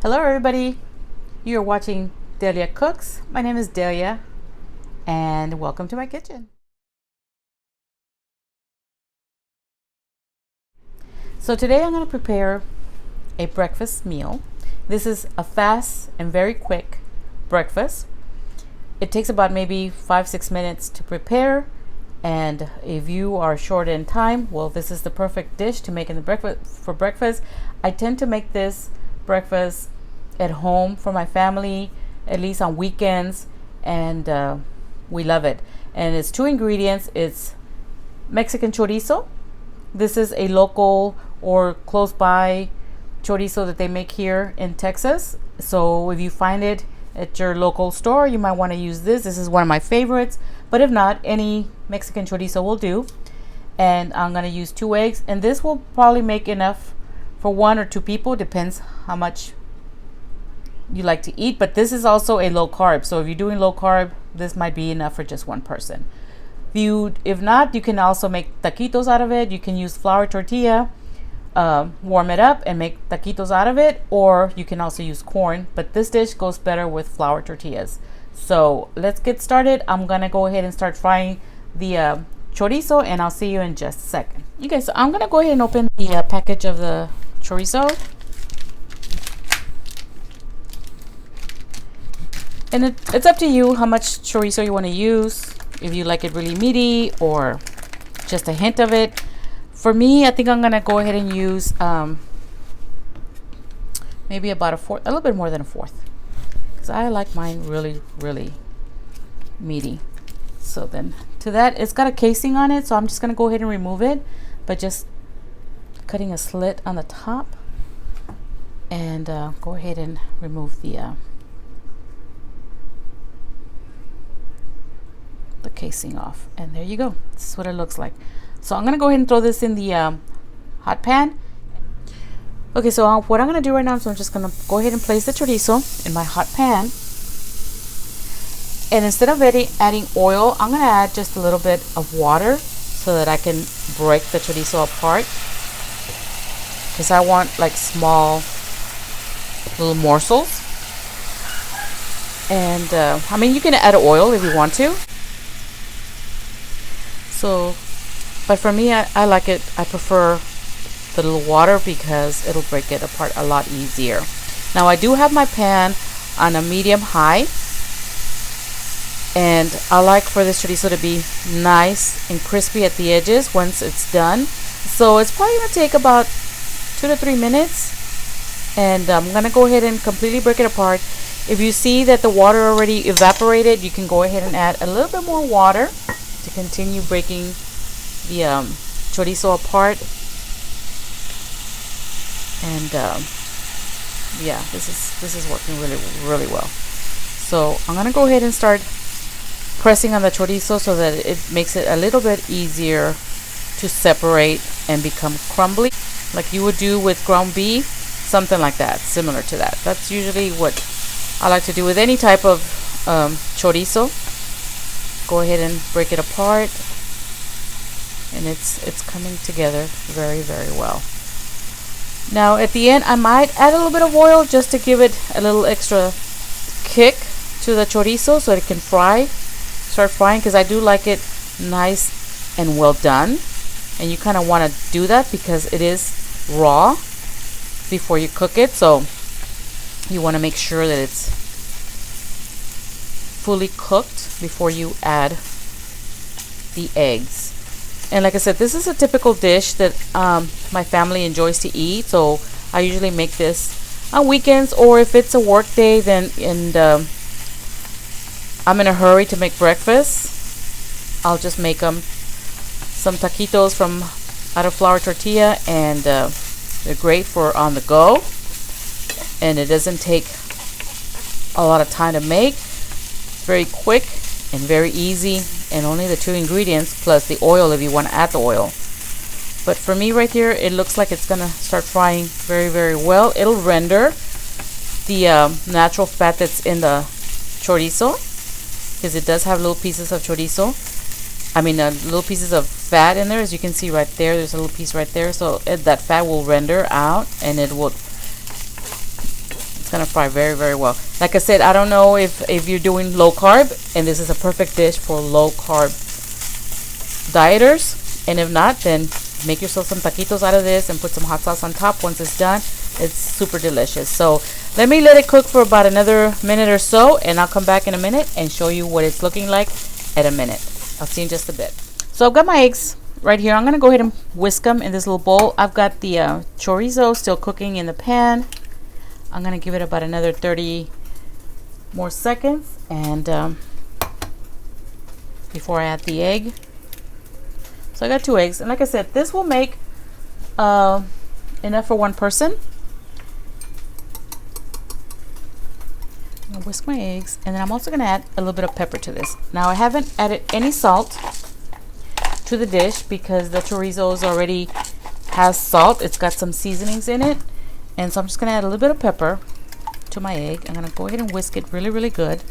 Hello everybody, you're watching Delia Cooks. My name is Delia and welcome to my kitchen. So today I'm going to prepare a breakfast meal. This is a fast and very quick breakfast. It takes about maybe 5-6 minutes to prepare, and if you are short in time, well, this is the perfect dish to make in the breakfast. I tend to make this breakfast at home for my family, at least on weekends, and we love it. And it's 2 ingredients. It's Mexican chorizo. This is a local or close by chorizo that they make here in Texas. So if you find it at your local store, you might want to use this. This is one of my favorites, but if not, any Mexican chorizo will do. And I'm going to use 2 eggs, and this will probably make enough for 1 or 2 people, depends how much you like to eat. But this is also a low carb, so if you're doing low carb, this might be enough for just 1 person. If not, you can also make taquitos out of it. You can use flour tortilla, warm it up and make taquitos out of it, or you can also use corn, but this dish goes better with flour tortillas. So let's get started. I'm gonna go ahead and start frying the chorizo, and I'll see you in just a second. Okay, so I'm gonna go ahead and open the package of the chorizo. And it's up to you how much chorizo you want to use, if you like it really meaty or just a hint of it. For me, I think I'm going to go ahead and use maybe about a little bit more than a fourth, because I like mine really, really meaty. So then to that, it's got a casing on it, so I'm just going to go ahead and remove it by just cutting a slit on the top, and go ahead and remove the casing off. And there you go. This is what it looks like. So I'm going to go ahead and throw this in the hot pan. Okay, so what I'm going to do right now is I'm just going to go ahead and place the chorizo in my hot pan. And instead of adding oil, I'm going to add just a little bit of water so that I can break the chorizo apart, because I want like small little morsels. And I mean, you can add oil if you want to. So, but for me, I like it. I prefer the little water because it'll break it apart a lot easier. Now I do have my pan on a medium high, and I like for this chorizo to be nice and crispy at the edges once it's done. So it's probably going to take about 2 to 3 minutes, and I'm going to go ahead and completely break it apart. If you see that the water already evaporated, you can go ahead and add a little bit more water to continue breaking the chorizo apart. And yeah, this is working really, really well. So I'm gonna go ahead and start pressing on the chorizo so that it makes it a little bit easier to separate and become crumbly, like you would do with ground beef, something like that, similar to that. That's usually what I like to do with any type of chorizo. Go ahead and break it apart, and it's coming together very, very well. Now at the end, I might add a little bit of oil just to give it a little extra kick to the chorizo so it can start frying, because I do like it nice and well done, and you kind of want to do that because it is raw before you cook it. So you want to make sure that it's fully cooked before you add the eggs. And like I said, this is a typical dish that my family enjoys to eat, so I usually make this on weekends, or if it's a work day, then I'm in a hurry to make breakfast, I'll just make some taquitos out of flour tortilla, and they're great for on the go, and it doesn't take a lot of time to make. Very quick and very easy, and only the 2 ingredients plus the oil if you want to add the oil. But for me right here, it looks like it's gonna start frying very, very well. It'll render the natural fat that's in the chorizo, because it does have little pieces of chorizo. I mean, little pieces of fat in there, as you can see right there. There's a little piece right there, so that fat will render out, and it will It's gonna fry very, very well. Like I said, I don't know if you're doing low carb, and this is a perfect dish for low carb dieters. And if not, then make yourself some taquitos out of this and put some hot sauce on top. Once it's done, it's super delicious. So let it cook for about another minute or so, and I'll come back in a minute and show you what it's looking like at a minute. I'll see you in just a bit. So I've got my eggs right here. I'm gonna go ahead and whisk them in this little bowl. I've got the chorizo still cooking in the pan. I'm gonna give it about another 30 more seconds, and before I add the egg. So I got 2 eggs, and like I said, this will make enough for one person. I'm gonna whisk my eggs, and then I'm also gonna add a little bit of pepper to this. Now I haven't added any salt to the dish because the chorizo already has salt. It's got some seasonings in it, and so I'm just gonna add a little bit of pepper to my egg. I'm gonna go ahead and whisk it really, really good.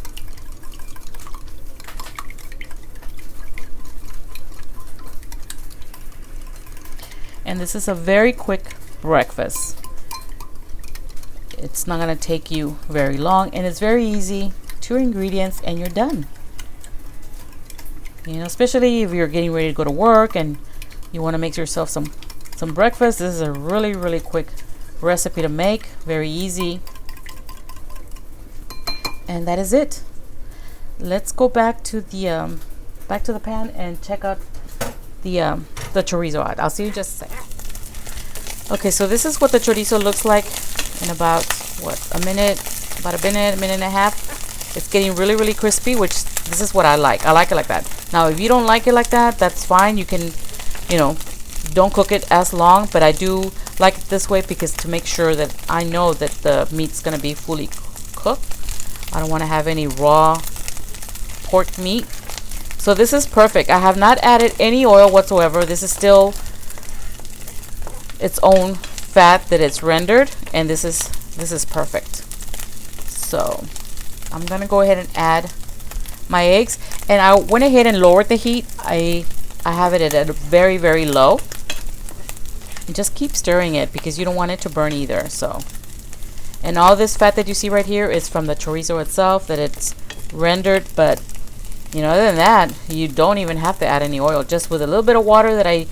And this is a very quick breakfast. It's not gonna take you very long, and it's very easy. 2 ingredients and you're done. You know, especially if you're getting ready to go to work and you want to make yourself some breakfast. This is a really, really quick recipe to make. Very easy. And that is it. Let's go back to the pan and check out the chorizo out. I'll see you in just a second. Okay, so this is what the chorizo looks like in about a minute and a half. It's getting really, really crispy, which this is what I like. I like it like that. Now, if you don't like it like that, that's fine. You can, you know, don't cook it as long, but I do like it this way because to make sure that I know that the meat's going to be fully cooked. I don't want to have any raw pork meat. So this is perfect. I have not added any oil whatsoever. This is still its own fat that it's rendered, and this is perfect. So I'm gonna go ahead and add my eggs, and I went ahead and lowered the heat. I have it at a very, very low, and just keep stirring it because you don't want it to burn either. So, and all this fat that you see right here is from the chorizo itself that it's rendered, but you know, other than that, you don't even have to add any oil. Just with a little bit of water that I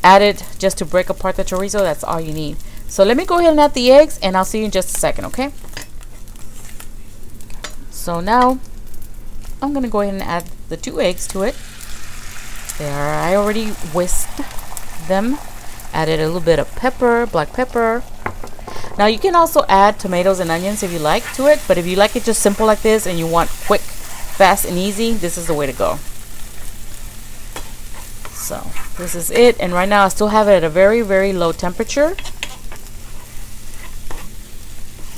added just to break apart the chorizo, that's all you need. So let me go ahead and add the eggs, and I'll see you in just a second, okay? So now I'm gonna go ahead and add the 2 eggs to it. I already whisked them. Added a little bit of pepper, black pepper. Now you can also add tomatoes and onions if you like to it, but if you like it just simple like this and you want quick, fast, and easy, this is the way to go. So this is it, and right now I still have it at a very, very low temperature,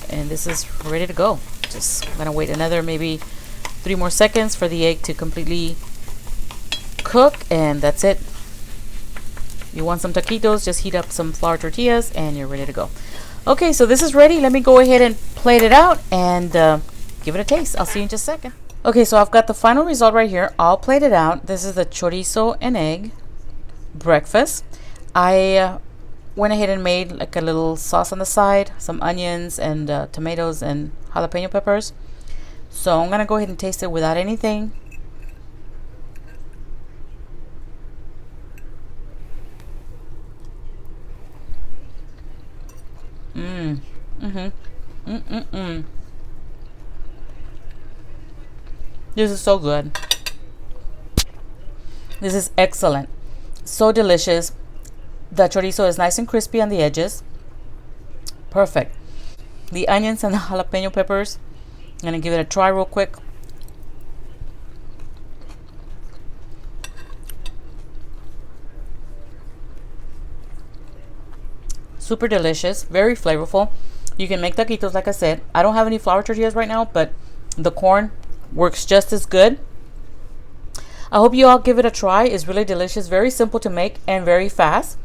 and this is ready to go. Just gonna wait another maybe 3 more seconds for the egg to completely cook, and that's it. You want some taquitos, just heat up some flour tortillas and you're ready to go. Okay, so this is ready. Let me go ahead and plate it out and give it a taste. I'll see you in just a second. Okay, so I've got the final result right here, all plated out. This is the chorizo and egg breakfast. I went ahead and made like a little sauce on the side, some onions and tomatoes and jalapeno peppers. So I'm gonna go ahead and taste it without anything. This is so good. This is excellent. So delicious. The chorizo is nice and crispy on the edges. Perfect. The onions and the jalapeno peppers, I'm gonna give it a try real quick. Super delicious, very flavorful. You can make taquitos like I said. I don't have any flour tortillas right now, but the corn works just as good. I hope you all give it a try. It's really delicious, very simple to make and very fast.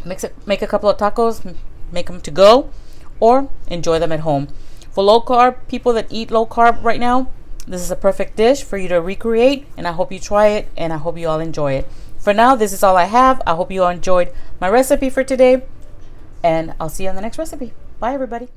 Make a couple of tacos, make them to go, or enjoy them at home. For low carb people that eat low carb right now, this is a perfect dish for you to recreate, and I hope you try it, and I hope you all enjoy it. For now, this is all I have. I hope you all enjoyed my recipe for today, and I'll see you on the next recipe. Bye, everybody.